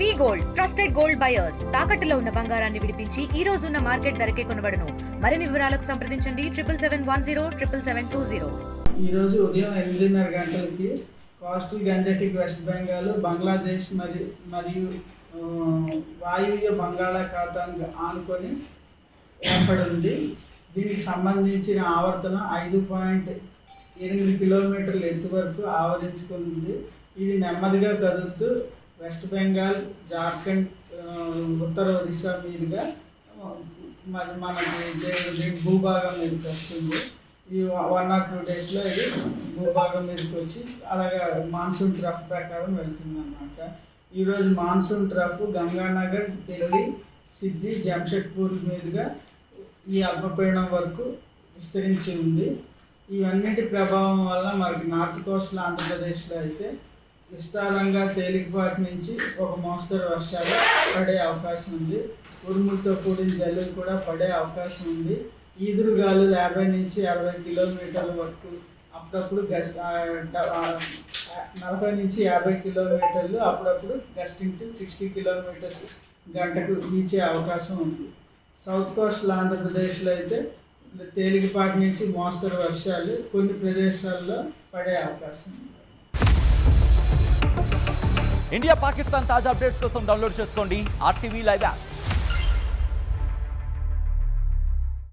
వి gold trusted gold buyers తాకట్టులో ఉన్న బంగారాన్ని విడిపించి ఈ రోజు ఉన్న మార్కెట్ ధరకే కొనబడును. మరిన్ని వివరాలకు సంప్రదించండి 7771077720. ఈ రోజు ఉదయం 8:30 గంటలకి కోస్టల్ గంజటిక్ వెస్ట్ బెంగాల్, బంగ్లాదేశ్ మరియు వాయువ్య బంగాళాఖాతాన్ని ఆనుకొని ఏర్పడింది. దీనికి సంబంధించిన ఆవర్తనం 5.8 కిలోమీటర్ల ఎత్తు వరకు ఆవరించుకుంది. ఇది నెమ్మదిగా కదులుతూ వెస్ట్ బెంగాల్, జార్ఖండ్, ఉత్తర ఒరిస్సా మీదుగా మనకి దీని భూభాగం మీదకి వస్తుంది. ఈ 1 or 2 డేస్లో ఇది భూభాగం మీదకి వచ్చి అలాగా మాన్సూన్ ట్రఫ్ ప్రకారం వెళ్తుంది అన్నమాట. ఈరోజు మాన్సూన్ ట్రఫ్ గంగానగర్, ఢిల్లీ, సిద్ధి, జంషెడ్పూర్ మీదుగా ఈ అల్పపీడనం వరకు విస్తరించి ఉంది. ఇవన్నిటి ప్రభావం వల్ల మనకి నార్త్ కోస్టల్ ఆంధ్రప్రదేశ్లో అయితే విస్తారంగా తేలికపాటి నుంచి ఒక మోస్తరు వర్షాలు పడే అవకాశం ఉంది. ఉరుములతో కూడిన జల్లులు కూడా పడే అవకాశం ఉంది. ఈదురుగాలు 50 నుంచి 60 కిలోమీటర్ల వరకు, అప్పుడప్పుడు 40 నుంచి 50 కిలోమీటర్లు, అప్పుడప్పుడు గస్టింగ్ టు 60 కిలోమీటర్స్ గంటకు వీచే అవకాశం ఉంది. సౌత్ కోస్టల్ ఆంధ్రప్రదేశ్లో అయితే తేలికపాటి నుంచి మోస్తరు వర్షాలు కొన్ని ప్రదేశాల్లో పడే అవకాశం ఉంది. ఇండియా పాకిస్తాన్ తాజా అప్డేట్స్ కోసం డౌన్లోడ్ చేసుకోండి RTV లైవ్ యాప్.